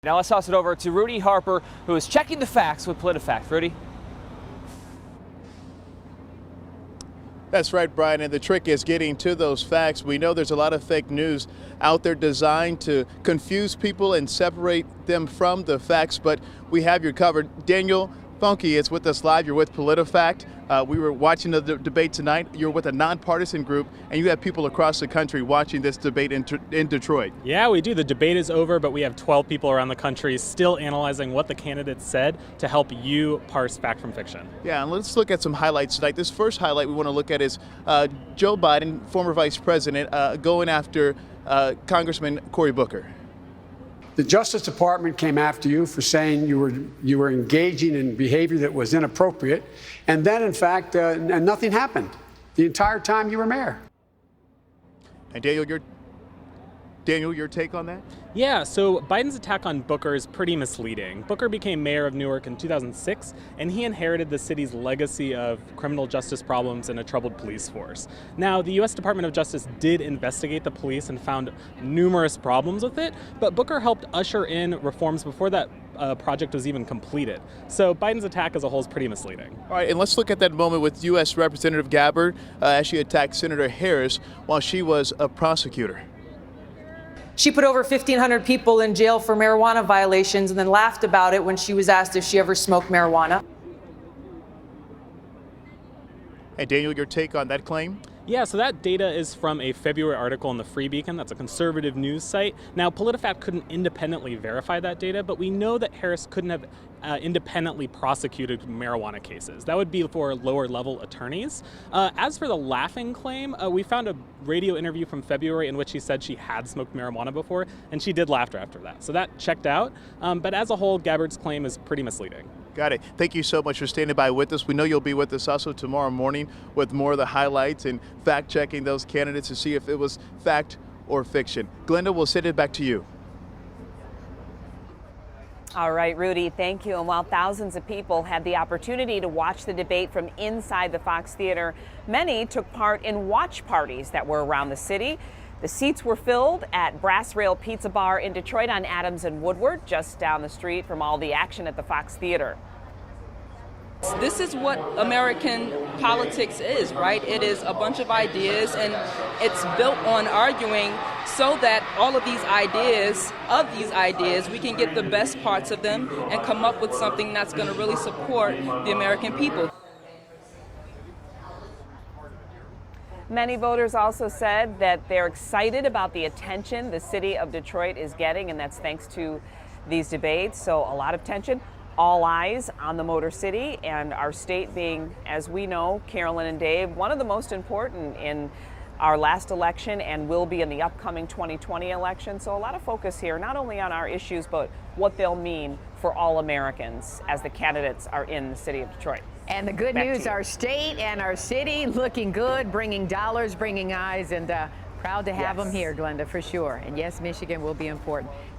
Now let's toss it over to Rudy Harper, who is checking the facts with PolitiFact. Rudy? That's right, Brian, and the trick is getting to those facts. We know there's a lot of fake news out there designed to confuse people and separate them from the facts, but we have you covered. Daniel Funky is with us live. You're with PolitiFact. We were watching the debate tonight. You're with a nonpartisan group, and you have people across the country watching this debate in Detroit. Yeah, we do. The debate is over, but we have 12 people around the country still analyzing what the candidates said to help you parse fact from fiction. Yeah, and let's look at some highlights tonight. This first highlight we want to look at is Joe Biden, former vice president, going after Congressman Cory Booker. The Justice Department came after you for saying you were engaging in behavior that was inappropriate, and then, in fact, and nothing happened the entire time you were mayor. And Daniel, your take on that? Yeah, so Biden's attack on Booker is pretty misleading. Booker became mayor of Newark in 2006, and he inherited the city's legacy of criminal justice problems and a troubled police force. Now, the U.S. Department of Justice did investigate the police and found numerous problems with it, but Booker helped usher in reforms before that project was even completed. So Biden's attack as a whole is pretty misleading. All right, and let's look at that moment with U.S. Representative Gabbard as she attacked Senator Harris while she was a prosecutor. She put over 1,500 people in jail for marijuana violations and then laughed about it when she was asked if she ever smoked marijuana. And Daniel, your take on that claim? Yeah, so that data is from a February article in the Free Beacon. That's a conservative news site. Now, PolitiFact couldn't independently verify that data, but we know that Harris couldn't have independently prosecuted marijuana cases. That would be for lower level attorneys. As for the laughing claim, we found a radio interview from February in which she said she had smoked marijuana before, and she did laugh after that. So that checked out. But as a whole, Gabbard's claim is pretty misleading. Got it. Thank you so much for standing by with us. We know you'll be with us also tomorrow morning with more of the highlights and fact-checking those candidates to see if it was fact or fiction. Glenda, we'll send it back to you. All right, Rudy, thank you. And while thousands of people had the opportunity to watch the debate from inside the Fox Theater, many took part in watch parties that were around the city. The seats were filled at Brass Rail Pizza Bar in Detroit on Adams and Woodward, just down the street from all the action at the Fox Theater. This is what American politics is, right? It is a bunch of ideas, and it's built on arguing so that all of these ideas, we can get the best parts of them and come up with something that's going to really support the American people. Many voters also said that they're excited about the attention the city of Detroit is getting, and that's thanks to these debates. So a lot of tension. All eyes on the Motor City and our state being, as we know, Carolyn and Dave, one of the most important in our last election and will be in the upcoming 2020 election. So a lot of focus here, not only on our issues, but what they'll mean for all Americans as the candidates are in the city of Detroit. And the good news, our state and our city looking good, bringing dollars, bringing eyes, and proud to have them here, Glenda, for sure. And yes, Michigan will be important.